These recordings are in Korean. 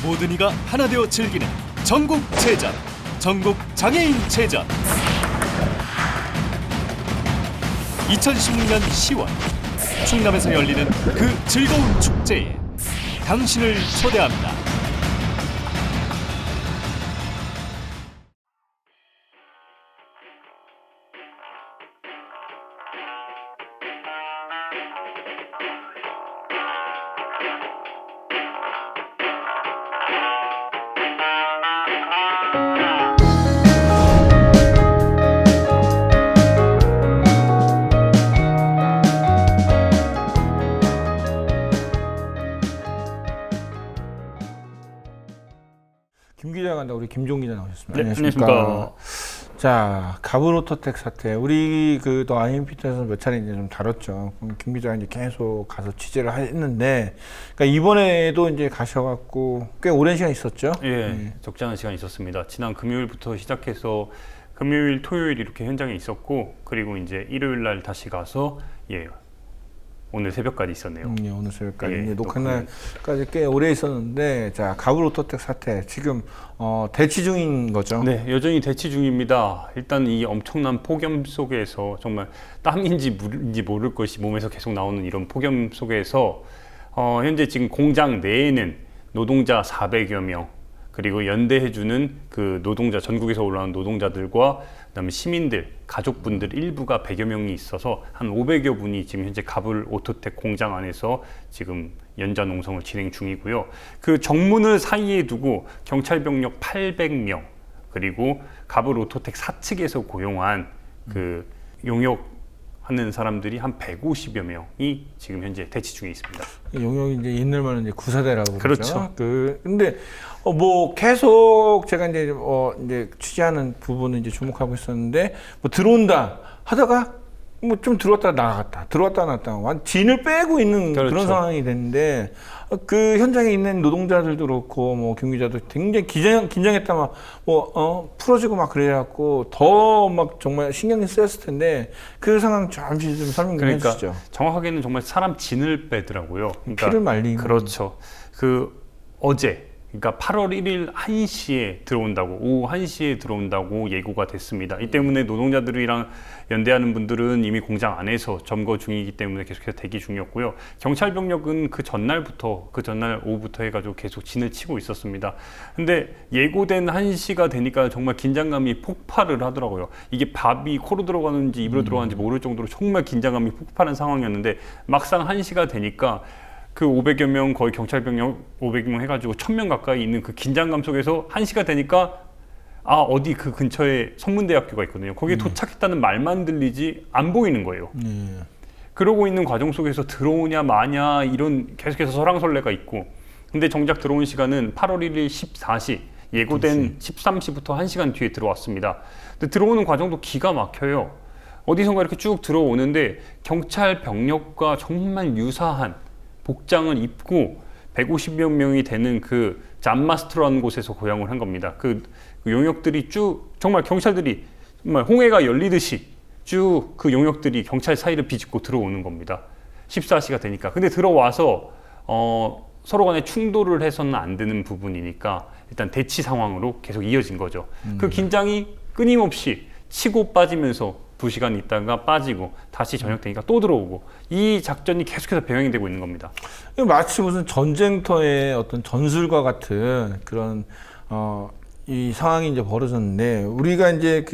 모든 이가 하나 되어 즐기는 전국 체전, 전국 장애인 체전. 2016년 10월 충남에서 열리는 그 즐거운 축제에 당신을 초대합니다. 김 기자 간다. 우리 김종 기자 나오셨습니다. 네, 안녕하십니까. 자, 가브로토텍 사태. 우리 또 아이엠피트에서 몇 차례 이제 좀 다뤘죠. 김 기자가 이제 계속 가서 취재를 했는데, 그러니까 이번에도 이제 가셔갖고 꽤 오랜 시간 있었죠. 예, 적지 않은 시간 있었습니다. 지난 금요일부터 시작해서 금요일, 토요일 이렇게 현장에 있었고, 그리고 이제 일요일 날 다시 가서 오늘 새벽까지 있었네요. 예, 오늘 새벽까지. 예, 녹화날까지 꽤 오래 있었는데, 자, 가브로토텍 사태 지금 대치 중인 거죠? 네, 여전히 대치 중입니다. 일단 이 엄청난 폭염 속에서 정말 땀인지 물인지 모를 것이 몸에서 계속 나오는 이런 폭염 속에서 현재 지금 공장 내에는 노동자 400여 명, 그리고 연대해주는 그 노동자, 전국에서 올라온 노동자들과 그다음에 시민들, 가족분들 일부가 100여 명이 있어서 한 500여 분이 지금 현재 가불 오토텍 공장 안에서 지금 연좌 농성을 진행 중이고요. 그 정문을 사이에 두고 경찰 병력 800명, 그리고 가불 오토텍 사측에서 고용한 그 용역하는 사람들이 한 150여 명이 지금 현재 대치 중에 있습니다. 용역이 이제 옛날만은 이제 구사대라고 그렇죠. 그러죠. 근데 뭐 계속 제가 이제 취재하는 부분을 이제 주목하고 있었는데, 뭐 들어온다 하다가 뭐 좀 들어왔다 나갔다 들어왔다 나갔다 진을 빼고 있는 그렇죠. 그런 상황이 됐는데, 그 현장에 있는 노동자들도 그렇고 뭐 김 기자도 굉장히 긴장했다 막 풀어지고 막 그래갖고 더 막 정말 신경이 쓰였을 텐데, 그 상황 잠시 좀 설명 좀 해주시죠. 정확하게는 정말 사람 진을 빼더라고요. 그러니까 피를 말리고. 그렇죠. 어제, 그러니까 8월 1일 1시에 들어온다고, 오후 1시에 들어온다고 예고가 됐습니다. 이 때문에 노동자들이랑 연대하는 분들은 이미 공장 안에서 점거 중이기 때문에 계속해서 대기 중이었고요. 경찰 병력은 그 전날 오후부터 해가지고 계속 진을 치고 있었습니다. 근데 예고된 1시가 되니까 정말 긴장감이 폭발을 하더라고요. 이게 밥이 코로 들어가는지 입으로 들어가는지 모를 정도로 정말 긴장감이 폭발한 상황이었는데, 막상 1시가 되니까 그 500여 명, 거의 경찰 병력 500명 해가지고 1000명 가까이 있는 그 긴장감 속에서 1시가 되니까 어디 그 근처에 선문대학교가 있거든요. 거기에 도착했다는 말만 들리지 안 보이는 거예요. 그러고 있는 과정 속에서 들어오냐 마냐 이런 계속해서 설왕설래가 있고, 근데 정작 들어온 시간은 8월 1일 14시, 예고된 13시부터 1시간 뒤에 들어왔습니다. 근데 들어오는 과정도 기가 막혀요. 어디선가 이렇게 쭉 들어오는데 경찰 병력과 정말 유사한 복장을 입고 150여 명이 되는 그 잠마스트라는 곳에서 고용을 한 겁니다. 그 용역들이 쭉 정말 경찰들이 정말 홍해가 열리듯이 쭉 그 용역들이 경찰 사이를 비집고 들어오는 겁니다. 14시가 되니까. 근데 들어와서 서로 간에 충돌을 해서는 안 되는 부분이니까 일단 대치 상황으로 계속 이어진 거죠. 그 긴장이 끊임없이 치고 빠지면서 2시간 있다가 빠지고 다시 저녁 되니까 또 들어오고, 이 작전이 계속해서 병행이 되고 있는 겁니다. 마치 무슨 전쟁터의 어떤 전술과 같은 그런 이 상황이 이제 벌어졌는데, 우리가 이제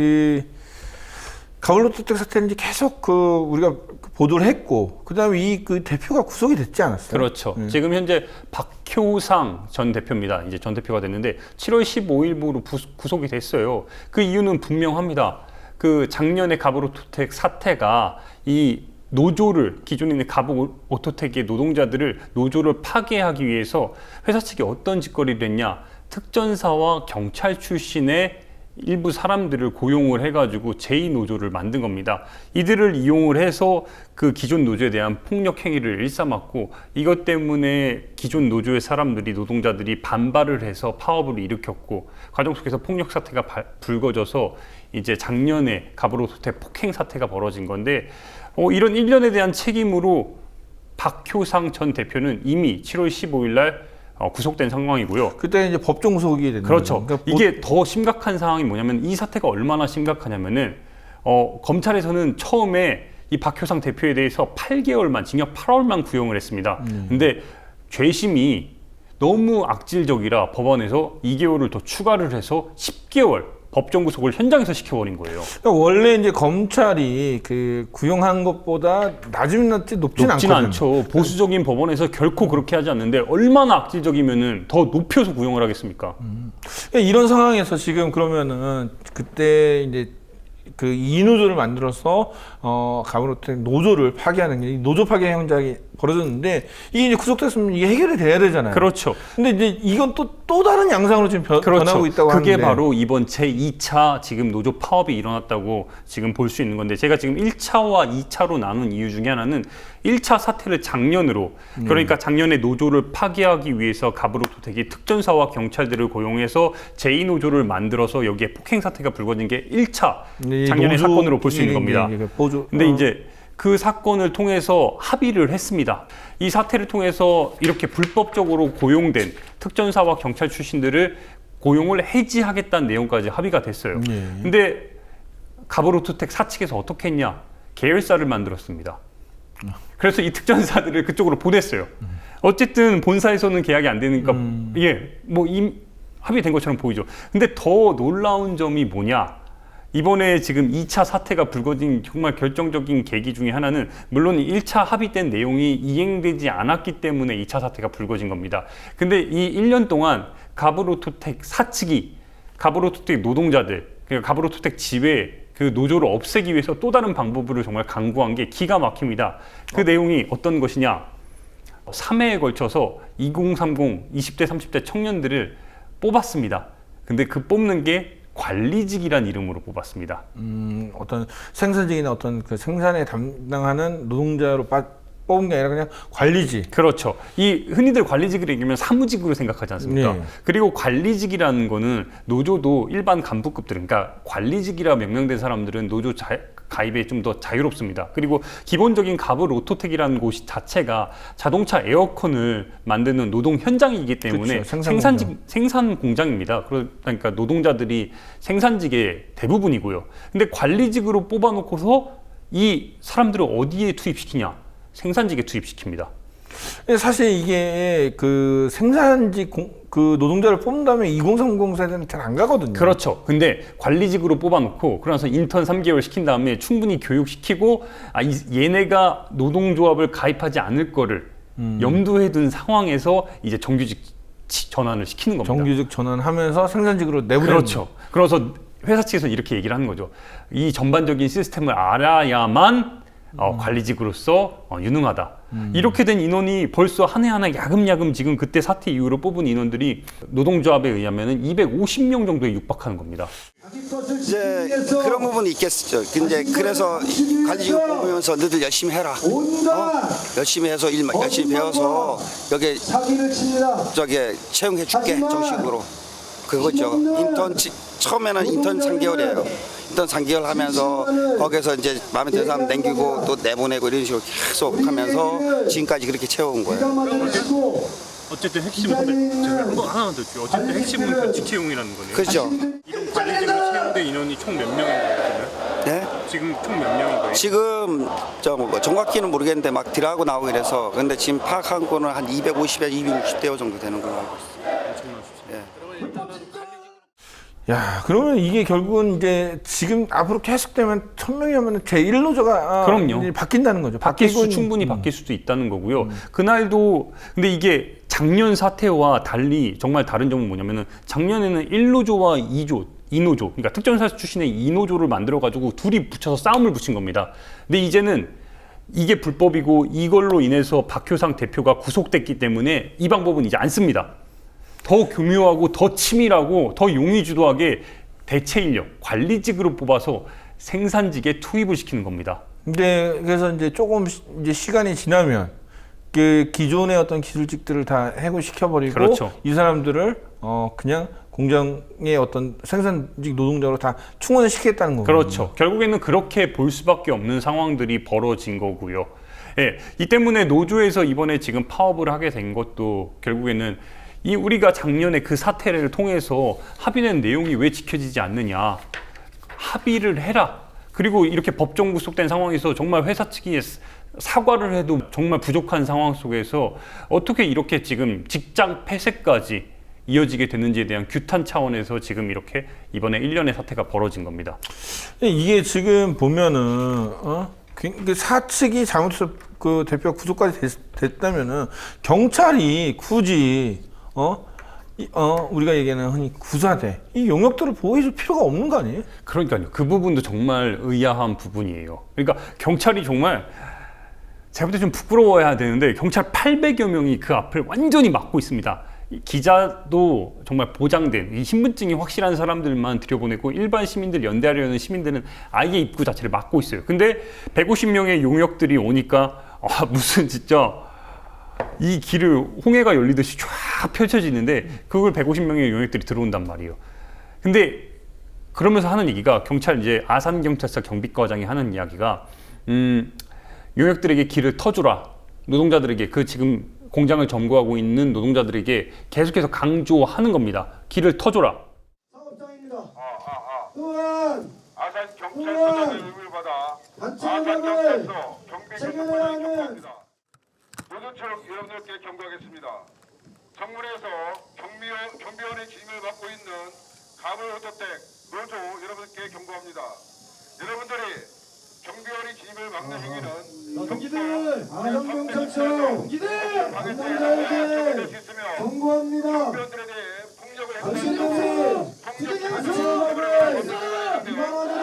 가불로토텍 사태는 이제 계속 우리가 보도를 했고, 그다음에 그 대표가 구속이 됐지 않았어요? 그렇죠. 지금 현재 박효상 전 대표입니다. 이제 전 대표가 됐는데 7월 15일부로 구속이 됐어요. 그 이유는 분명합니다. 그 작년에 가불오토텍 사태가 이 노조를, 기존에 있는 가불오토텍의 노동자들을 노조를 파괴하기 위해서 회사 측이 어떤 짓거리를 했냐, 특전사와 경찰 출신의 일부 사람들을 고용을 해가지고 제2노조를 만든 겁니다. 이들을 이용을 해서 그 기존 노조에 대한 폭력 행위를 일삼았고, 이것 때문에 기존 노조의 사람들이, 노동자들이 반발을 해서 파업을 일으켰고, 과정 속에서 폭력 사태가 불거져서 이제 작년에 가불오토텍 폭행 사태가 벌어진 건데, 이런 일련에 대한 책임으로 박효상 전 대표는 이미 7월 15일 날 구속된 상황이고요. 그때 이제 법정 구속이 되는 그렇죠. 거죠. 그러니까 이게 더 심각한 상황이 뭐냐면 이 사태가 얼마나 심각하냐면은 검찰에서는 처음에 이 박효상 대표에 대해서 8개월만 징역 8월만 구형을 했습니다. 근데 죄심이 너무 악질적이라 법원에서 2개월을 더 추가를 해서 10개월 법정 구속을 현장에서 시켜버린 거예요. 그러니까 원래 이제 검찰이 그 구형한 것보다 낮으면 낮지 높진 않거든요. 않죠. 보수적인 법원에서 결코 그렇게 하지 않는데 얼마나 악질적이면은 더 높여서 구형을 하겠습니까? 그러니까 이런 상황에서 지금 그러면은 그때 이제 그 이노조를 만들어서 가브로텍 노조를 파괴하는 게 노조 파괴 현장이 벌어졌는데 이게 이제 구속됐으면 이게 해결이 돼야 되잖아요. 그렇죠. 근데 이제 이건 또 다른 양상으로 지금 변하고 있다고 하는데 그게 바로 이번 제2차 지금 노조 파업이 일어났다고 지금 볼 수 있는 건데 제가 지금 1차와 2차로 나눈 이유 중에 하나는 1차 사태를 작년으로 그러니까 작년에 노조를 파괴하기 위해서 가브로텍이 특전사와 경찰들을 고용해서 제2노조를 만들어서 여기에 폭행 사태가 불거진 게 1차 작년의 사건으로 볼 수 있는 겁니다. 근데 이제 그 사건을 통해서 합의를 했습니다. 이 사태를 통해서 이렇게 불법적으로 고용된 특전사와 경찰 출신들을 고용을 해지하겠다는 내용까지 합의가 됐어요. 근데 가브로텍 사측에서 어떻게 했냐? 계열사를 만들었습니다. 그래서 이 특전사들을 그쪽으로 보냈어요. 어쨌든 본사에서는 계약이 안 되니까 합의된 것처럼 보이죠. 근데 더 놀라운 점이 뭐냐? 이번에 지금 2차 사태가 불거진 정말 결정적인 계기 중에 하나는 물론 1차 합의된 내용이 이행되지 않았기 때문에 2차 사태가 불거진 겁니다. 근데 이 1년 동안 가브로텍 사측이 가브로텍 노동자들, 그러니까 가브로텍 집에 그 노조를 없애기 위해서 또 다른 방법을 정말 강구한 게 기가 막힙니다. 그 내용이 어떤 것이냐? 3회에 걸쳐서 2030, 20대, 30대 청년들을 뽑았습니다. 근데 그 뽑는 게 관리직이란 이름으로 뽑았습니다. 어떤 생산직이나 어떤 그 생산에 담당하는 노동자로 뽑은 게 아니라 그냥 관리직. 그렇죠. 이 흔히들 관리직을 얘기하면 사무직으로 생각하지 않습니까? 네. 그리고 관리직이라는 거는 노조도 일반 간부급들, 그러니까 관리직이라 명명된 사람들은 노조 가입에 좀 더 자유롭습니다. 그리고 기본적인 가브로텍이라는 곳 자체가 자동차 에어컨을 만드는 노동 현장이기 때문에 그렇죠. 생산 공장입니다. 그러니까 노동자들이 생산직의 대부분이고요. 근데 관리직으로 뽑아놓고서 이 사람들을 어디에 투입시키냐? 생산직에 투입시킵니다. 사실 이게 그 생산직 그 노동자를 뽑는다면 2030 세대는 잘 안 가거든요. 그렇죠. 근데 관리직으로 뽑아놓고 그러면서 인턴 3개월 시킨 다음에 충분히 교육시키고 얘네가 노동조합을 가입하지 않을 거를 염두에 둔 상황에서 이제 정규직 전환을 시키는 겁니다. 정규직 전환하면서 생산직으로 내보내는. 그렇죠. 그래서 회사 측에서 이렇게 얘기를 하는 거죠. 이 전반적인 시스템을 알아야만 관리직으로서 유능하다. 이렇게 된 인원이 벌써 한 해 하나 야금야금 지금 그때 사태 이후로 뽑은 인원들이 노동조합에 의하면 250명 정도에 육박하는 겁니다. 이제 그런 부분이 있겠죠. 근데 그래서 관리직을 뽑으면서 너희들 열심히 해라. 열심히 해서 일 열심히 배워서 여기 채용해 줄게 정식으로. 그거죠. 처음에는 인턴 3개월이에요. 인턴 3개월 하면서 거기서 이제 마음에 드는 사람 남기고 또 내보내고 이런 식으로 계속 하면서 지금까지 그렇게 채워온 거예요. 어쨌든 핵심은 한번 하나만 더 줄게요. 어쨌든 핵심은 교칙 채용이라는 거네요. 그렇죠. 이런 관리직으로 채용된 인원이 총 몇 명인 거예요? 네? 지금 총 몇 명인 거예요? 지금 정확히는 모르겠는데 막 딜하고 나오고 이래서 근데 지금 파악한 거는 한 250에 260대 정도 되는 걸로 알고 있어요. 야, 그러면 이게 결국은 이제 지금 앞으로 계속되면 1000명이 하면 제1노조가 그럼요. 바뀐다는 거죠. 충분히 바뀔 수도 있다는 거고요. 그날도 근데 이게 작년 사태와 달리 정말 다른 점은 뭐냐면은 작년에는 1노조와 2노조, 그러니까 특전사 출신의 2노조를 만들어가지고 둘이 붙여서 싸움을 붙인 겁니다. 근데 이제는 이게 불법이고 이걸로 인해서 박효상 대표가 구속됐기 때문에 이 방법은 이제 안 씁니다. 더 교묘하고 더 치밀하고 더 용의주도하게 대체 인력, 관리직으로 뽑아서 생산직에 투입을 시키는 겁니다. 근데 그래서 이제 조금 이제 시간이 지나면 그 기존의 어떤 기술직들을 다 해고시켜버리고 그렇죠. 이 사람들을 그냥 공장의 어떤 생산직 노동자로 다 충원을 시키겠다는 거거든요. 그렇죠. 결국에는 그렇게 볼 수밖에 없는 상황들이 벌어진 거고요. 예, 이 때문에 노조에서 이번에 지금 파업을 하게 된 것도 결국에는 이 우리가 작년에 그 사태를 통해서 합의된 내용이 왜 지켜지지 않느냐. 합의를 해라. 그리고 이렇게 법정 구속된 상황에서 정말 회사 측이 사과를 해도 정말 부족한 상황 속에서 어떻게 이렇게 지금 직장 폐쇄까지 이어지게 됐는지에 대한 규탄 차원에서 지금 이렇게 이번에 1년의 사태가 벌어진 겁니다. 이게 지금 보면은 그 사측이 잘못해서 그 대표 구속까지 됐다면은 경찰이 굳이 우리가 얘기하는 흔히 구사대 이 용역들을 보호해줄 필요가 없는 거 아니에요? 그러니까요. 그 부분도 정말 의아한 부분이에요. 그러니까 경찰이 정말 제가 볼 때 좀 부끄러워야 되는데 경찰 800여 명이 그 앞을 완전히 막고 있습니다. 기자도 정말 보장된 이 신분증이 확실한 사람들만 들여보내고 일반 시민들 연대하려는 시민들은 아예 입구 자체를 막고 있어요. 근데 150명의 용역들이 오니까 무슨 진짜 이 길을 홍해가 열리듯이 쫙 펼쳐지는데 그걸 150명의 용역들이 들어온단 말이에요. 근데 그러면서 하는 얘기가 경찰 이제 아산경찰서 경비과장이 하는 이야기가 용역들에게 길을 터주라. 노동자들에게 그 지금 공장을 점거하고 있는 노동자들에게 계속해서 강조하는 겁니다. 길을 터줘라. 사업장입니다. 또한 아산 경찰서장의 의무를 받아 아산 경찰서 경비 조직원을 경고합니다. 노동처럼 여러분들께 경고하겠습니다. 정문에서 경비원의 진임을 맡고 있는 가물호토택 노조 여러분께 경고합니다. 여러분들이 경비원의 진입을 막는 행위는 동기들 아산경찰서 동기들 담당자에게 경고합니다. 경비원들에 대해 폭력을 당신들은 투쟁의 수업을 위반하는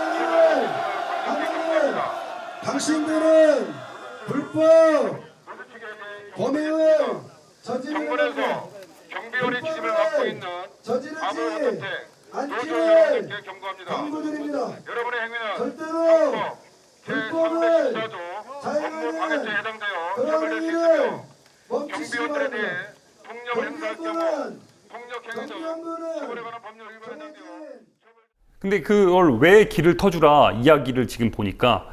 당신들은 불법 범행을 정문에서 경비원의 진입을 맡고 있는 저지르지 가물호토택 노조 않기를 여러분께 경고합니다. 당부드립니다. 여러분의 행위는 절대로 불법을 제314조 업무 방해죄에 자행하는 해당되어 그런 처벌될 수 행위를 있으며 멈추시기 경비원들에 대해 바랍니다. 폭력을 행사할 경우 경비원들은 폭력 행위 등 처벌에 관한 법률 위반에 해당되어 근데 그걸 왜 길을 터주라 이야기를 지금 보니까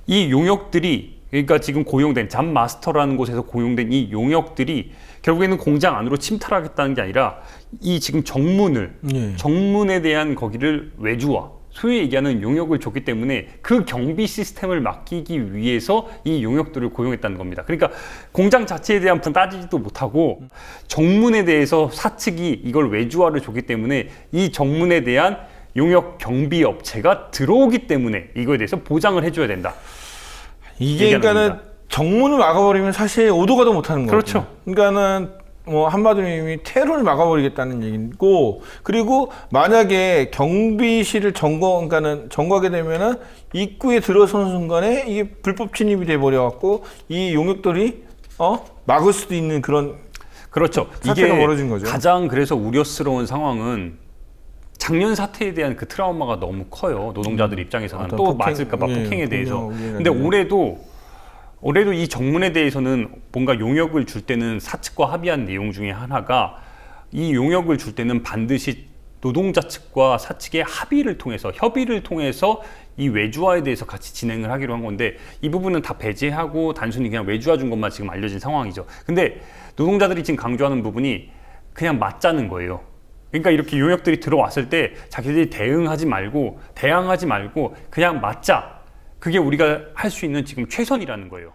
이 용역들이 그러니까 지금 고용된 잡마스터라는 곳에서 고용된 이 용역들이 결국에는 공장 안으로 침탈하겠다는 게 아니라 이 지금 정문에 대한 거기를 외주화 소위 얘기하는 용역을 줬기 때문에 그 경비 시스템을 맡기기 위해서 이 용역들을 고용했다는 겁니다. 그러니까 공장 자체에 대한 부분 따지지도 못하고 정문에 대해서 사측이 이걸 외주화를 줬기 때문에 이 정문에 대한 용역 경비 업체가 들어오기 때문에 이거에 대해서 보장을 해줘야 된다. 이게 그러니까는 겁니다. 정문을 막아버리면 사실 오도 가도 못하는 거죠. 그렇죠. 그러니까는 뭐 한마디로 이미 테러를 막아버리겠다는 얘기고 그리고 만약에 경비실을 그러니까는 점거하게 되면은 입구에 들어서는 순간에 이게 불법 침입이 돼 버려갖고 이 용역들이 막을 수도 있는 그런 그렇죠. 사태가 이게 벌어진 거죠. 가장 그래서 우려스러운 상황은 작년 사태에 대한 그 트라우마가 너무 커요. 노동자들 입장에서는 어떤 또 폭행, 맞을까봐 폭행에 대해서. 폭력, 근데 올해도 이 정문에 대해서는 뭔가 용역을 줄 때는 사측과 합의한 내용 중에 하나가 이 용역을 줄 때는 반드시 노동자 측과 사측의 합의를 통해서 협의를 통해서 이 외주화에 대해서 같이 진행을 하기로 한 건데 이 부분은 다 배제하고 단순히 그냥 외주화 준 것만 지금 알려진 상황이죠. 근데 노동자들이 지금 강조하는 부분이 그냥 맞자는 거예요. 그러니까 이렇게 용역들이 들어왔을 때 자기들이 대항하지 말고 그냥 맞자. 그게 우리가 할 수 있는 지금 최선이라는 거예요.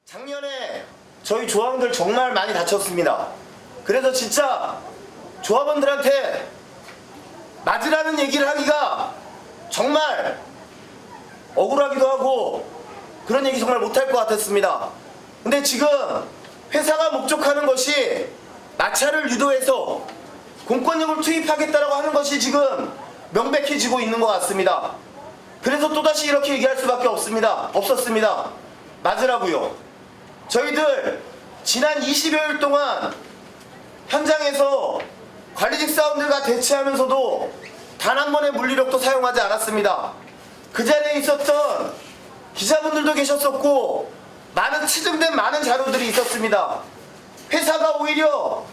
작년에 저희 조합원들 정말 많이 다쳤습니다. 그래서 진짜 조합원들한테 맞으라는 얘기를 하기가 정말 억울하기도 하고 그런 얘기 정말 못할 것 같았습니다. 근데 지금 회사가 목적하는 것이 마찰을 유도해서 공권력을 투입하겠다라고 하는 것이 지금 명백해지고 있는 것 같습니다. 그래서 또다시 이렇게 얘기할 수밖에 없었습니다. 맞으라고요. 저희들 지난 20여일 동안 현장에서 관리직 사원들과 대치하면서도 단 한 번의 물리력도 사용하지 않았습니다. 그 자리에 있었던 기자분들도 계셨었고 치증된 많은 자료들이 있었습니다. 회사가 오히려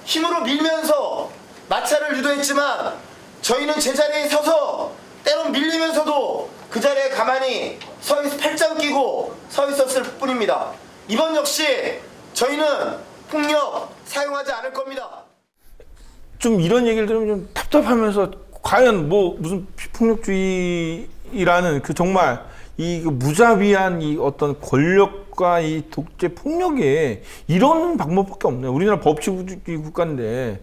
힘으로 밀면서 마찰을 유도했지만 저희는 제자리에 서서 때론 밀리면서도 그 자리에 가만히 팔짱 끼고 서 있었을 뿐입니다. 이번 역시 저희는 폭력 사용하지 않을 겁니다. 좀 이런 얘기를 들으면 좀 답답하면서 과연 뭐 무슨 폭력주의라는 그 정말 이 무자비한 이 어떤 권력과 이 독재 폭력에 이런 방법밖에 없네요. 우리나라 법치주의 국가인데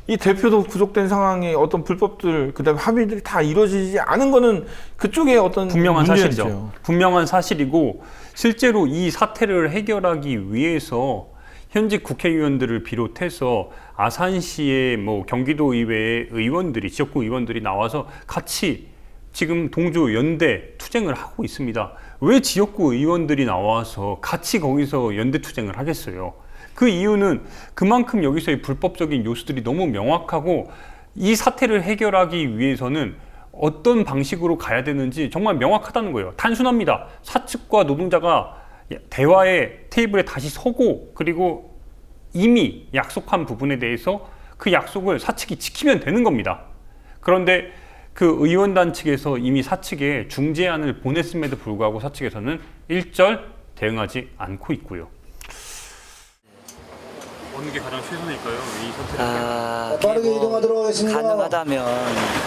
이 대표도 구속된 상황에 어떤 불법들 그다음에 합의들이 다 이루어지지 않은 거는 그쪽에 어떤 분명한 문제였죠. 사실이죠. 분명한 사실이고 실제로 이 사태를 해결하기 위해서 현직 국회의원들을 비롯해서 아산시의 뭐 경기도의회 의원들이 지역구 의원들이 나와서 같이 지금 동조 연대 투쟁을 하고 있습니다. 왜 지역구 의원들이 나와서 같이 거기서 연대 투쟁을 하겠어요? 그 이유는 그만큼 여기서의 불법적인 요소들이 너무 명확하고 이 사태를 해결하기 위해서는 어떤 방식으로 가야 되는지 정말 명확하다는 거예요. 단순합니다. 사측과 노동자가 대화의 테이블에 다시 서고 그리고 이미 약속한 부분에 대해서 그 약속을 사측이 지키면 되는 겁니다. 그런데 그 의원단 측에서 이미 사측에 중재안을 보냈음에도 불구하고 사측에서는 일절 대응하지 않고 있고요. 어느 게 가장 최선일까요? 이 선택을 빠르게 뭐 이동하도록 하겠습니다. 가능하다면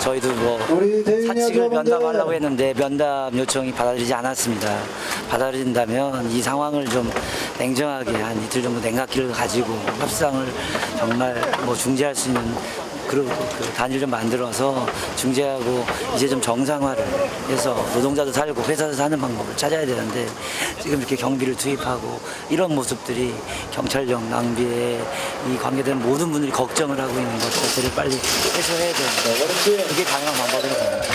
저희도 뭐 우리 대윤이 사측을 여러분들. 면담하려고 했는데 면담 요청이 받아들이지 않았습니다. 받아들인다면 이 상황을 좀 냉정하게 한 이틀 정도 냉각기를 가지고 협상을 정말 뭐 중재할 수 있는 그 단위를 좀 만들어서 중재하고 이제 좀 정상화를 해서 노동자도 살고 회사도 사는 방법을 찾아야 되는데 지금 이렇게 경비를 투입하고 이런 모습들이 경찰력 낭비에 이 관계된 모든 분들이 걱정을 하고 있는 것 자체를 빨리 해소해야 되는데 그게 가능한 방법이라고 봅니다.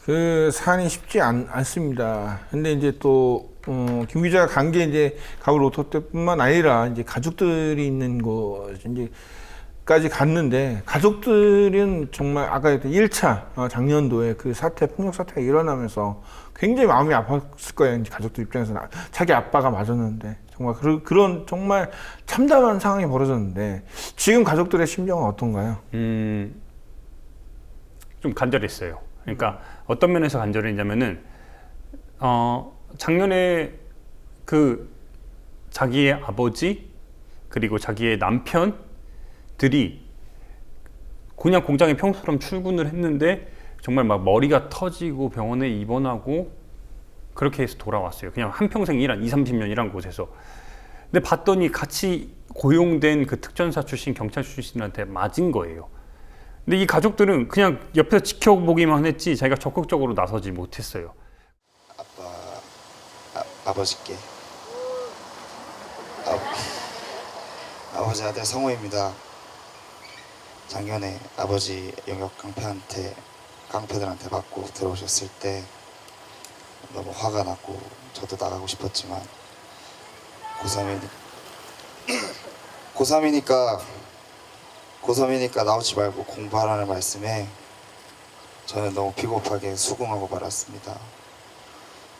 그 사안이 쉽지 않습니다. 근데 이제 또 김 기자가 간 게 이제 가을 오토 때뿐만 아니라 이제 가족들이 있는 곳 이제까지 갔는데 가족들은 정말 아까 했던 1차 작년도에 그 사태 폭력 사태가 일어나면서 굉장히 마음이 아팠을 거예요. 이제 가족들 입장에서는 자기 아빠가 맞았는데 정말 그런 정말 참담한 상황이 벌어졌는데 지금 가족들의 심정은 어떤가요? 좀 간절했어요. 그러니까 어떤 면에서 간절했냐면은 작년에 그 자기의 아버지 그리고 자기의 남편들이 그냥 공장에 평소처럼 출근을 했는데 정말 막 머리가 터지고 병원에 입원하고 그렇게 해서 돌아왔어요. 그냥 한평생 일한 20-30년 일한 곳에서. 근데 봤더니 같이 고용된 그 특전사 출신 경찰 출신한테 맞은 거예요. 근데 이 가족들은 그냥 옆에서 지켜보기만 했지 자기가 적극적으로 나서지 못했어요. 아버지께 아버지 아들 성우입니다. 작년에 아버지 영역 깡패들한테 맞고 들어오셨을 때 너무 화가 났고 저도 나가고 싶었지만 고3이니까 나오지 말고 공부하라는 말씀에 저는 너무 비겁하게 수긍하고 말았습니다.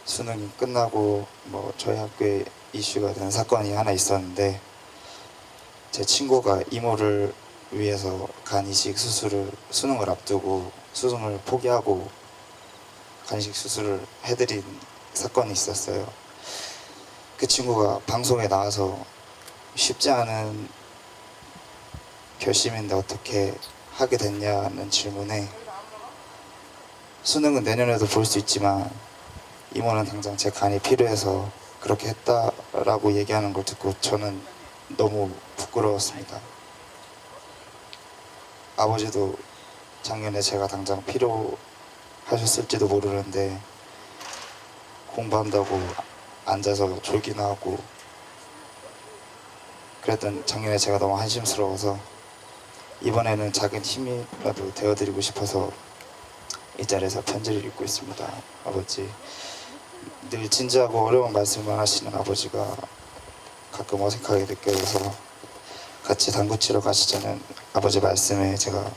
수능이 끝나고 뭐 저희 학교에 이슈가 된 사건이 하나 있었는데 제 친구가 이모를 위해서 간이식 수능을 앞두고 수능을 포기하고 간이식 수술을 해드린 사건이 있었어요. 그 친구가 방송에 나와서 쉽지 않은 결심인데 어떻게 하게 됐냐는 질문에 수능은 내년에도 볼 수 있지만 이모는 당장 제 간이 필요해서 그렇게 했다라고 얘기하는 걸 듣고 저는 너무 부끄러웠습니다. 아버지도 작년에 제가 당장 필요하셨을지도 모르는데 공부한다고 앉아서 졸기나 하고 그랬던 작년에 제가 너무 한심스러워서 이번에는 작은 힘이라도 되어드리고 싶어서 이 자리에서 편지를 읽고 있습니다. 아버지, 늘 진지하고 어려운 말씀만 하시는 아버지가 가끔 어색하게 느껴져서 같이 당구 치러 가시자는 아버지 말씀에 제가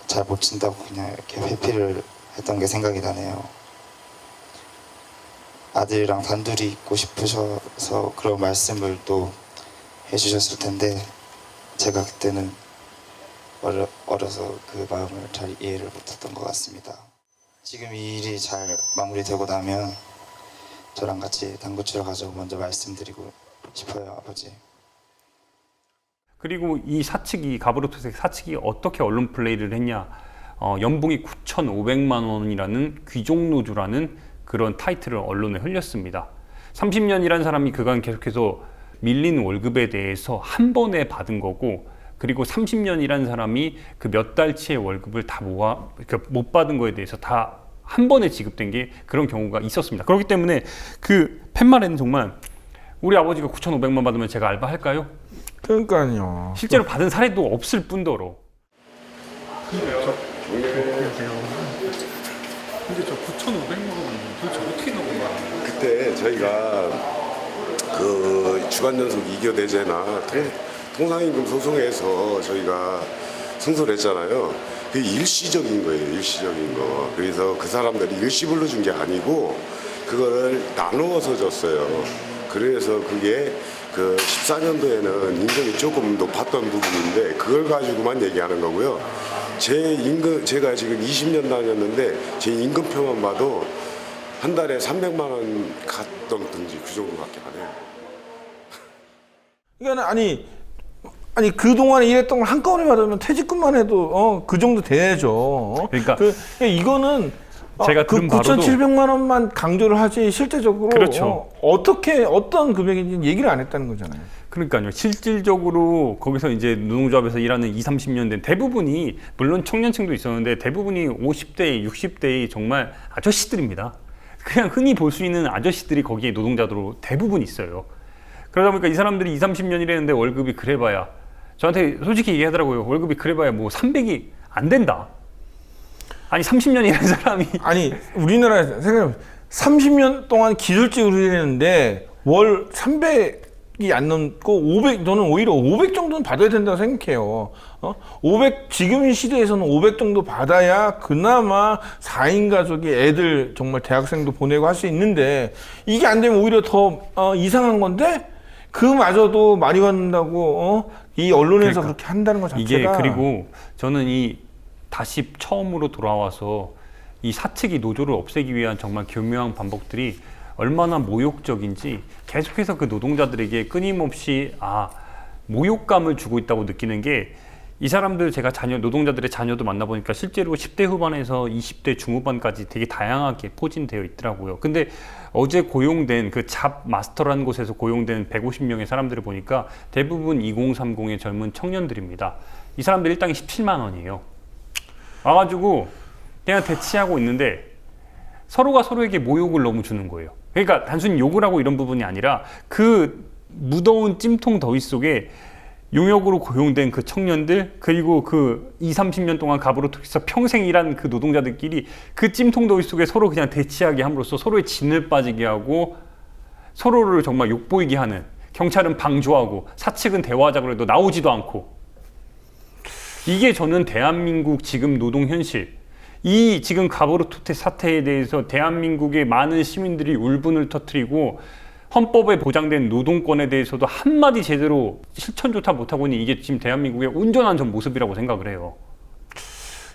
잘 못 친다고 그냥 이렇게 회피를 했던 게 생각이 나네요. 아들이랑 단둘이 있고 싶으셔서 그런 말씀을 또 해주셨을 텐데 제가 그때는 어려서 그 마음을 잘 이해를 못했던 것 같습니다. 지금 이 일이 잘 마무리되고 나면 저랑 같이 당구 치러 가자고 먼저 말씀드리고 싶어요, 아버지. 그리고 이 사측이 가브르토스의 사측이 어떻게 언론 플레이를 했냐? 연봉이 9,500만 원이라는 귀족노조라는 그런 타이틀을 언론에 흘렸습니다. 30년이라는 사람이 그간 계속해서 밀린 월급에 대해서 한 번에 받은 거고, 그리고 30년이라는 사람이 그 몇 달치의 월급을 다 못 받은 거에 대해서 다 한 번에 지급된 게 그런 경우가 있었습니다. 그렇기 때문에 그 팻말에는 정말 우리 아버지가 9,500만 받으면 제가 알바할까요? 그러니까요. 실제로 받은 사례도 없을 뿐더러. 근데 저 9,500만 원 도대체 어떻게 나온 거야? 그때 저희가 그 주간연속 이교대제나 통상임금 소송에서 저희가 승소를 했잖아요. 그게 일시적인 거예요, 일시적인 거. 그래서 그 사람들이 일시불로 준 게 아니고 그거를 나누어서 줬어요. 그래서 그게 그 14년도에는 인정이 조금 높았던 부분인데 그걸 가지고만 얘기하는 거고요. 제 임금, 제가 지금 20년 다녔는데 제 임금표만 봐도 한 달에 300만 원 갔던지 그 정도밖에 안 해요. 그러니까 아니 그 동안에 일했던 걸 한꺼번에 받으면 퇴직금만 해도 그 정도 돼야죠. 그러니까 이거는 제가 그 들은 바로도 9,700만 원만 강조를 하지 실제적으로 그렇죠. 어떤 금액인지 얘기를 안 했다는 거잖아요. 그러니까요. 실질적으로 거기서 이제 노동조합에서 일하는 20, 30년 된 대부분이, 물론 청년층도 있었는데 대부분이 50대, 60대의 정말 아저씨들입니다. 그냥 흔히 볼 수 있는 아저씨들이 거기에 노동자들로 대부분 있어요. 그러다 보니까 이 사람들이 20, 30년 일했는데 월급이 그래봐야, 저한테 솔직히 얘기하더라고요. 월급이 그래봐야 뭐 300이 안 된다. 아니 30년 일한 사람이 아니 우리나라에서 생각해보면 30년 동안 기술직으로 일했는데 월 300이 안 넘고 500, 저는 오히려 500 정도는 받아야 된다고 생각해요. 500, 지금 시대에서는 500 정도 받아야 그나마 4인 가족이 애들 정말 대학생도 보내고 할 수 있는데 이게 안 되면 오히려 더 이상한 건데 그마저도 많이 받는다고 이 언론에서 그렇게 한다는 것 자체가 이게, 그리고 저는 다시 처음으로 돌아와서 이 사측이 노조를 없애기 위한 정말 교묘한 반복들이 얼마나 모욕적인지 계속해서 그 노동자들에게 끊임없이 모욕감을 주고 있다고 느끼는 게, 이 사람들 제가 노동자들의 자녀도 만나보니까 실제로 10대 후반에서 20대 중후반까지 되게 다양하게 포진되어 있더라고요. 근데 어제 고용된 그 잡 마스터라는 곳에서 고용된 150명의 사람들을 보니까 대부분 2030의 젊은 청년들입니다. 이 사람들 일당이 17만 원이에요. 와가지고 그냥 대치하고 있는데 서로가 서로에게 모욕을 너무 주는 거예요. 그러니까 단순히 욕을 하고 이런 부분이 아니라 그 무더운 찜통 더위 속에 용역으로 고용된 그 청년들, 그리고 그 20, 30년 동안 가브르토스에서 평생 일한 그 노동자들끼리 그 찜통 더위 속에 서로 그냥 대치하게 함으로써 서로의 진을 빠지게 하고 서로를 정말 욕보이게 하는, 경찰은 방조하고 사측은 대화하자고 해도 나오지도 않고, 이게 저는 대한민국 지금 노동 현실, 이 지금 가브르토테 사태에 대해서 대한민국의 많은 시민들이 울분을 터뜨리고 헌법에 보장된 노동권에 대해서도 한마디 제대로 실천조차 못하고 있는 이게 지금 대한민국의 온전한 전 모습이라고 생각을 해요.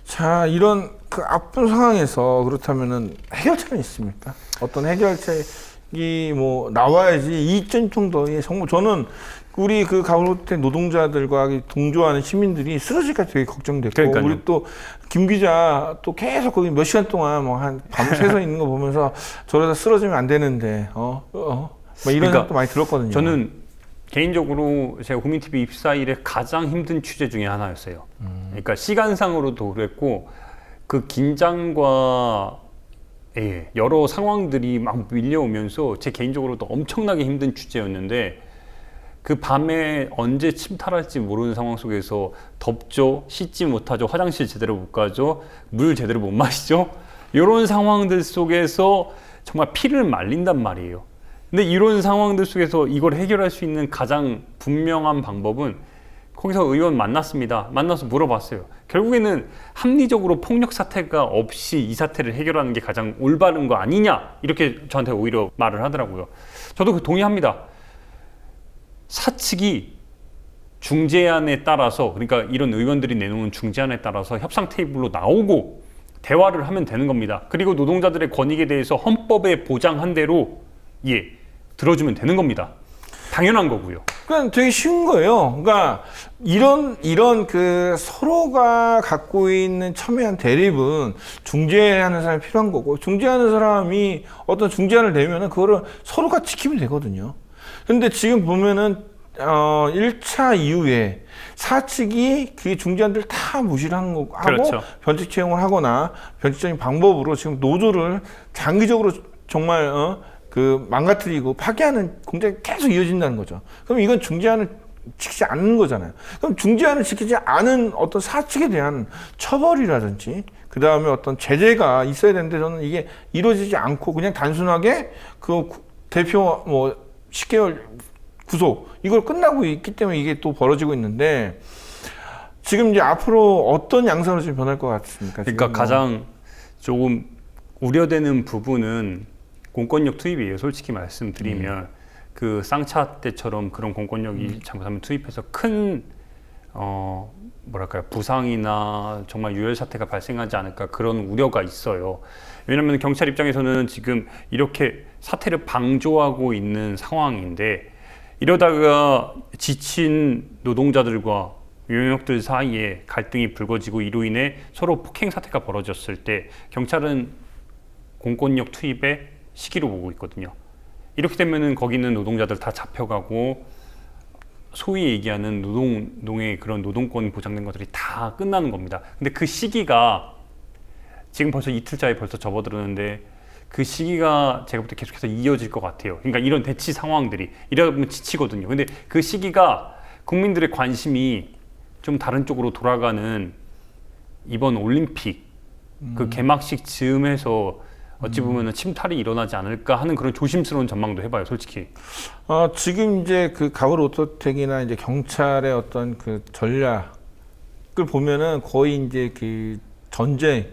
자, 이런 그 아픈 상황에서 그렇다면은 해결책은 있습니까? 어떤 해결책이 뭐 나와야지 이 찜통더위에 정말 저는 우리 그 가브르토테 노동자들과 동조하는 시민들이 쓰러질까 되게 걱정됐고, 그러니까요. 우리 또 김 기자 또 계속 거기 몇 시간 동안 뭐 한 밤새서 있는 거 보면서 저러다 쓰러지면 안 되는데 뭐 이런 생각도 많이 들었거든요. 저는 개인적으로 제가 국민TV 입사 이래 가장 힘든 취재 중에 하나였어요. 그러니까 시간상으로도 그랬고 그 긴장과 여러 상황들이 막 밀려오면서 제 개인적으로도 엄청나게 힘든 취재였는데, 그 밤에 언제 침탈할지 모르는 상황 속에서 덥죠, 씻지 못하죠, 화장실 제대로 못 가죠, 물 제대로 못 마시죠, 이런 상황들 속에서 정말 피를 말린단 말이에요. 근데 이런 상황들 속에서 이걸 해결할 수 있는 가장 분명한 방법은, 거기서 의원 만났습니다. 만나서 물어봤어요. 결국에는 합리적으로 폭력 사태가 없이 이 사태를 해결하는 게 가장 올바른 거 아니냐, 이렇게 저한테 오히려 말을 하더라고요. 저도 동의합니다. 사측이 중재안에 따라서, 그러니까 이런 의원들이 내놓은 중재안에 따라서 협상 테이블로 나오고 대화를 하면 되는 겁니다. 그리고 노동자들의 권익에 대해서 헌법에 보장한 대로 들어주면 되는 겁니다. 당연한 거고요. 그러니까 되게 쉬운 거예요. 그러니까 이런 그 서로가 갖고 있는 첨예한 대립은 중재하는 사람이 필요한 거고, 중재하는 사람이 어떤 중재안을 내면은 그거를 서로가 지키면 되거든요. 근데 지금 보면은 1차 이후에 사측이 그 중재안들 다 무시를 하고 그렇죠. 변칙 채용을 하거나 변칙적인 방법으로 지금 노조를 장기적으로 정말 그 망가뜨리고 파괴하는 공작이 계속 이어진다는 거죠. 그럼 이건 중재안을 지키지 않는 거잖아요. 그럼 중재안을 지키지 않은 어떤 사측에 대한 처벌이라든지 그 다음에 어떤 제재가 있어야 되는데 저는 이게 이루어지지 않고 그냥 단순하게 그 대표 뭐 10개월 구속 이걸 끝나고 있기 때문에 이게 또 벌어지고 있는데, 지금 이제 앞으로 어떤 양상으로 좀 변할 것 같습니까? 그러니까 가장 조금 우려되는 부분은 공권력 투입이에요. 솔직히 말씀드리면 그 쌍차 때처럼 그런 공권력이 잘못하면 투입해서 큰 뭐랄까요, 부상이나 정말 유혈 사태가 발생하지 않을까, 그런 우려가 있어요. 왜냐하면 경찰 입장에서는 지금 이렇게 사태를 방조하고 있는 상황인데, 이러다가 지친 노동자들과 용역들 사이에 갈등이 불거지고 이로 인해 서로 폭행 사태가 벌어졌을 때 경찰은 공권력 투입의 시기로 보고 있거든요. 이렇게 되면은 거기 있는 노동자들 다 잡혀가고 소위 얘기하는 노동의 그런 노동권 보장된 것들이 다 끝나는 겁니다. 근데 그 시기가 지금 벌써 이틀째에 벌써 접어들었는데, 그 시기가 제가 볼 때 계속해서 이어질 것 같아요. 그러니까 이런 대치 상황들이 이러면 지치거든요. 근데 그 시기가 국민들의 관심이 좀 다른 쪽으로 돌아가는 이번 올림픽 그 개막식 즈음에서 어찌 보면은 침탈이 일어나지 않을까 하는 그런 조심스러운 전망도 해봐요, 솔직히. 지금 이제 그 가을 오토텍이나 이제 경찰의 어떤 그 전략을 보면은 거의 이제 그 전쟁의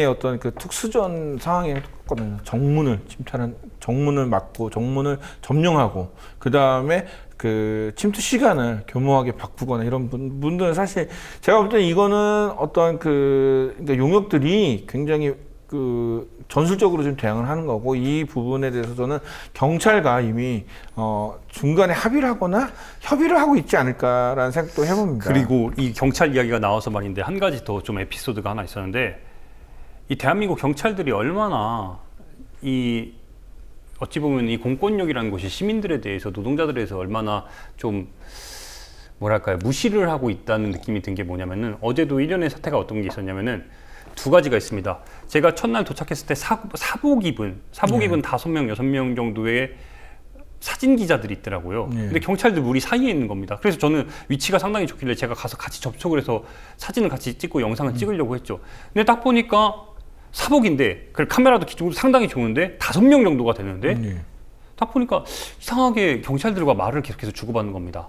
어떤 그 특수전 상황에 똑같거든요. 정문을 침탈한, 정문을 막고, 정문을 점령하고, 그 다음에 그 침투 시간을 교묘하게 바꾸거나 이런 분들은 사실 제가 볼 때 이거는 어떤 그러니까 용역들이 굉장히 그 전술적으로 좀 대응을 하는 거고, 이 부분에 대해서 저는 경찰과 이미 중간에 합의를 하거나 협의를 하고 있지 않을까라는 생각도 해봅니다. 그리고 이 경찰 이야기가 나와서 말인데, 한 가지 더 좀 에피소드가 하나 있었는데, 이 대한민국 경찰들이 얼마나 이 어찌 보면 이 공권력이라는 것이 시민들에 대해서, 노동자들에 대해서 얼마나 좀 뭐랄까요, 무시를 하고 있다는 느낌이 든 게 뭐냐면은, 어제도 일련의 사태가 어떤 게 있었냐면은 두 가지가 있습니다. 제가 첫날 도착했을 때 사복 입은 5명, 6명 정도의 사진 기자들이 있더라고요. 근데 경찰들 우리 사이에 있는 겁니다. 그래서 저는 위치가 상당히 좋길래 제가 가서 같이 접촉을 해서 사진을 같이 찍고 영상을 찍으려고 했죠. 근데 딱 보니까 사복인데, 그 카메라도 기종도 상당히 좋은데 5명 정도가 되는데, 딱 보니까 이상하게 경찰들과 말을 계속해서 주고받는 겁니다.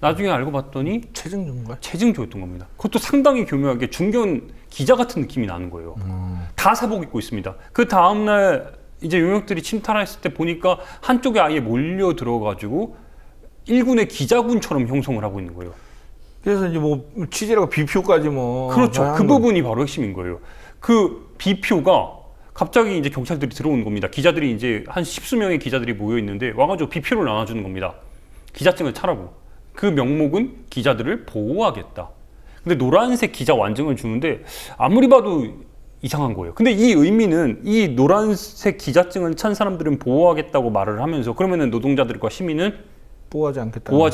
나중에 알고 봤더니 체증조였던 겁니다. 그것도 상당히 교묘하게 중견 기자 같은 느낌이 나는 거예요. 다 사복 입고 있습니다. 그 다음날 이제 용역들이 침탈했을 때 보니까 한쪽에 아예 몰려 들어가지고 1군의 기자군처럼 형성을 하고 있는 거예요. 그래서 이제 뭐 취재라고 비표까지 뭐. 그렇죠. 그 부분이 바로 핵심인 거예요. 그 비표가 갑자기 이제 경찰들이 들어오는 겁니다. 기자들이 이제 한 10수명의 기자들이 모여 있는데 와가지고 비표를 나눠주는 겁니다. 기자증을 차라고. 그 명목은 기자들을 보호하겠다. 근데 노란색 기자 완증을 주는데 아무리 봐도 이상한 거예요. 근데 이 의미는, 이 노란색 기자증을 찬 사람들은 보호하겠다고 말을 하면서, 그러면은 노동자들과 시민은 보호하지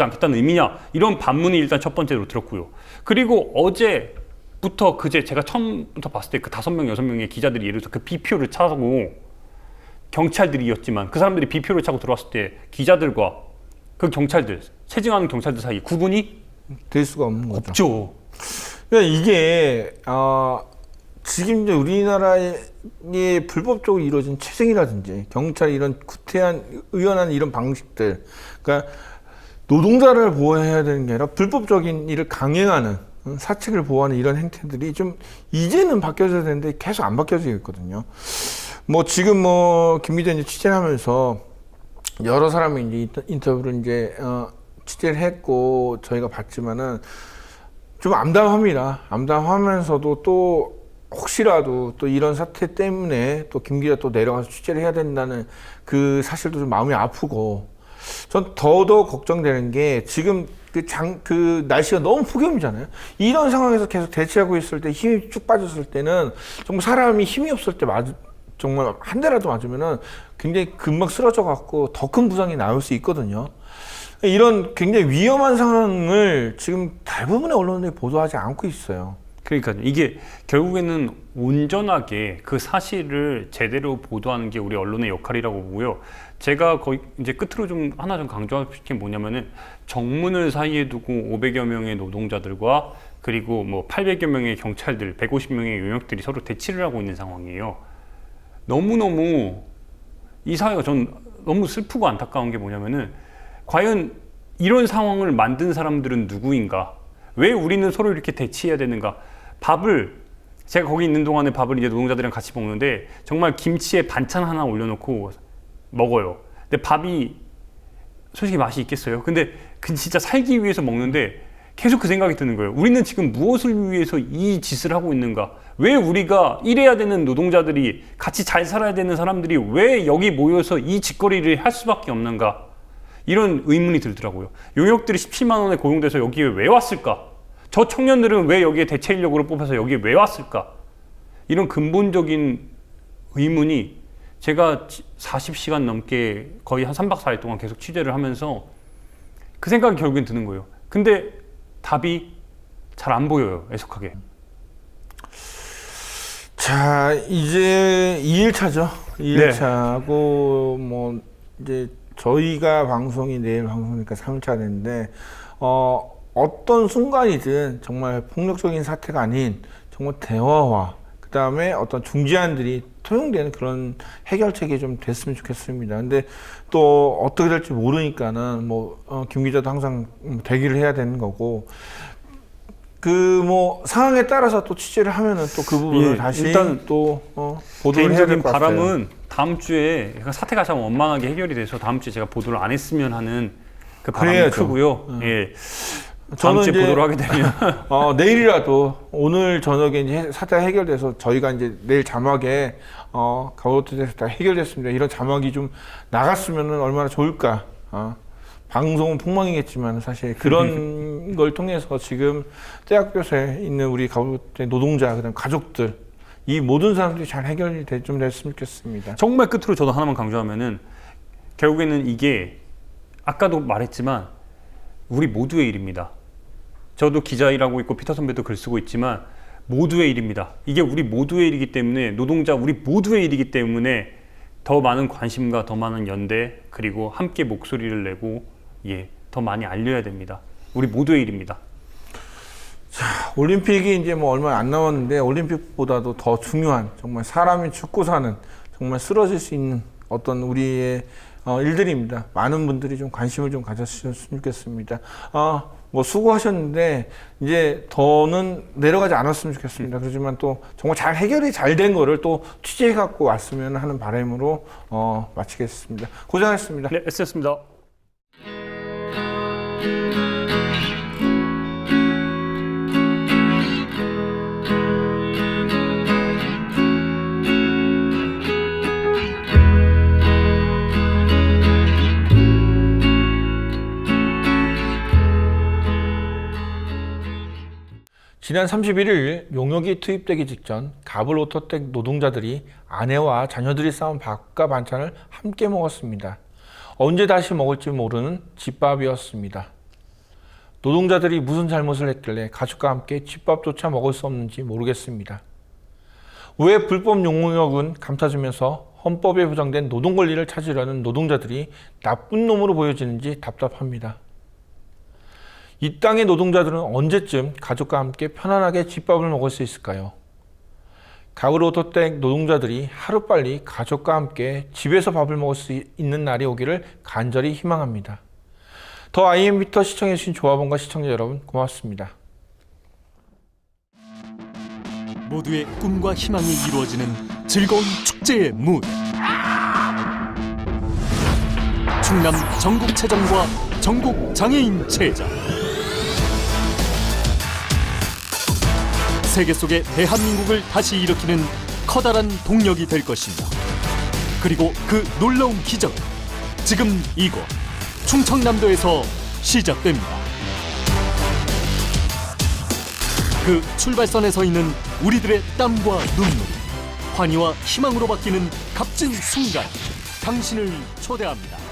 않겠다는 의미냐, 이런 반문이 일단 첫 번째로 들었고요. 그리고 어제부터 그제 제가 처음부터 봤을 때 그 5명, 6명의 기자들이 예를 들어서 그 비표를 차고, 경찰들이었지만 그 사람들이 비표를 차고 들어왔을 때 기자들과 그 경찰들, 체증하는 경찰들 사이 구분이 될 수가 없는 거죠. 없죠. 그러니까 이게 지금 이제 우리나라에 불법적으로 이루어진 체증이라든지 경찰 이런 구태한 의연한 이런 방식들, 그러니까 노동자를 보호해야 되는 게 아니라 불법적인 일을 강행하는, 사측을 보호하는 이런 행태들이 좀 이제는 바뀌어져야 되는데 계속 안 바뀌어지고 있거든요. 뭐 지금 뭐 김 기자 이제 취재를 하면서 여러 사람이 이제 인터뷰를 이제 취재를 했고 저희가 봤지만은 좀 암담합니다. 암담하면서도 또 혹시라도 또 이런 사태 때문에 또 김 기자 또 내려가서 취재를 해야 된다는 그 사실도 좀 마음이 아프고, 전 더더욱 걱정되는 게 지금 그 날씨가 너무 폭염이잖아요. 이런 상황에서 계속 대치하고 있을 때 힘이 쭉 빠졌을 때는 정말 사람이 힘이 없을 때 정말 한 대라도 맞으면은 굉장히 금방 쓰러져 갖고 더 큰 부상이 나올 수 있거든요. 이런 굉장히 위험한 상황을 지금 대부분의 언론들이 보도하지 않고 있어요. 그러니까요. 이게 결국에는 온전하게 그 사실을 제대로 보도하는 게 우리 언론의 역할이라고 보고요. 제가 거의 이제 끝으로 좀 하나 좀 강조하고 싶은 게 뭐냐면은 정문을 사이에 두고 500여 명의 노동자들과 그리고 뭐 800여 명의 경찰들, 150명의 용역들이 서로 대치를 하고 있는 상황이에요. 너무너무 이 사회가 전 너무 슬프고 안타까운 게 뭐냐면은 과연 이런 상황을 만든 사람들은 누구인가? 왜 우리는 서로 이렇게 대치해야 되는가? 제가 거기 있는 동안에 밥을 이제 노동자들이랑 같이 먹는데 정말 김치에 반찬 하나 올려놓고 먹어요. 근데 밥이 솔직히 맛이 있겠어요? 근데 진짜 살기 위해서 먹는데 계속 그 생각이 드는 거예요. 우리는 지금 무엇을 위해서 이 짓을 하고 있는가? 왜 우리가 일해야 되는 노동자들이 같이 잘 살아야 되는 사람들이 왜 여기 모여서 이 짓거리를 할 수밖에 없는가? 이런 의문이 들더라고요. 용역들이 17만 원에 고용돼서 여기에 왜 왔을까? 저 청년들은 왜 여기에 대체 인력으로 뽑혀서 여기에 왜 왔을까? 이런 근본적인 의문이 제가 40시간 넘게 거의 한 3박 4일 동안 계속 취재를 하면서 그 생각이 결국엔 드는 거예요. 근데 답이 잘 안 보여요, 애석하게. 자, 이제 2일차죠. 2일차고 뭐 이제 저희가 방송이 내일 방송이니까 3일차 됐는데 어떤 순간이든 정말 폭력적인 사태가 아닌 정말 대화와 그 다음에 어떤 중재안들이 통용되는 그런 해결책이 좀 됐으면 좋겠습니다. 근데 또 어떻게 될지 모르니까는 김 기자도 항상 대기를 해야 되는 거고 상황에 따라서 또 취재를 하면은 또 그 부분을 다시 일단 또 보도를 해야 될 개인적인 것 같아요. 바람은 다음 주에 사태가 참 원만하게 해결이 돼서 다음 주에 제가 보도를 안 했으면 하는 그 바람이 그래야죠. 크고요. 예. 다음 주에 보도를 하게 되면 내일이라도 오늘 저녁에 이제 사태가 해결돼서 저희가 이제 내일 자막에 가로호텔에서 다 해결됐습니다. 이런 자막이 좀 나갔으면 얼마나 좋을까. 방송은 폭망이겠지만 사실 그런 걸 통해서 지금 대학교에 있는 우리 가로호텔 노동자 그다음 가족들 이 모든 사람들이 잘 해결이 좀 됐으면 좋겠습니다. 정말 끝으로 저도 하나만 강조하면은 결국에는 이게 아까도 말했지만 우리 모두의 일입니다. 저도 기자 일하고 있고 피터 선배도 글 쓰고 있지만 모두의 일입니다. 이게 우리 모두의 일이기 때문에 노동자 우리 모두의 일이기 때문에 더 많은 관심과 더 많은 연대 그리고 함께 목소리를 내고 더 많이 알려야 됩니다. 우리 모두의 일입니다. 자, 올림픽이 이제 얼마 안 남았는데 올림픽보다도 더 중요한 정말 사람이 죽고 사는 정말 쓰러질 수 있는 어떤 우리의 일들입니다. 많은 분들이 좀 관심을 좀 가졌으면 좋겠습니다. 수고하셨는데 이제 더는 내려가지 않았으면 좋겠습니다. 그렇지만 또 정말 잘 해결이 잘 된 거를 또 취재해 갖고 왔으면 하는 바람으로 마치겠습니다. 고생하셨습니다. 네, S였습니다. 지난 31일 용역이 투입되기 직전 가블오토텍 노동자들이 아내와 자녀들이 싸온 밥과 반찬을 함께 먹었습니다. 언제 다시 먹을지 모르는 집밥이었습니다. 노동자들이 무슨 잘못을 했길래 가족과 함께 집밥조차 먹을 수 없는지 모르겠습니다. 왜 불법 용역은 감싸주면서 헌법에 보장된 노동 권리를 찾으려는 노동자들이 나쁜 놈으로 보여지는지 답답합니다. 이 땅의 노동자들은 언제쯤 가족과 함께 편안하게 집밥을 먹을 수 있을까요? 가브로토텍 노동자들이 하루빨리 가족과 함께 집에서 밥을 먹을 수 있는 날이 오기를 간절히 희망합니다. 더 IM부터 시청해주신 조합원과 시청자 여러분 고맙습니다. 모두의 꿈과 희망이 이루어지는 즐거운 축제의 무대. 충남 전국체전과 전국장애인체전. 세계 속의 대한민국을 다시 일으키는 커다란 동력이 될 것입니다. 그리고 그 놀라운 기적은 지금 이곳 충청남도에서 시작됩니다. 그 출발선에 서 있는 우리들의 땀과 눈물이 환희와 희망으로 바뀌는 값진 순간, 당신을 초대합니다.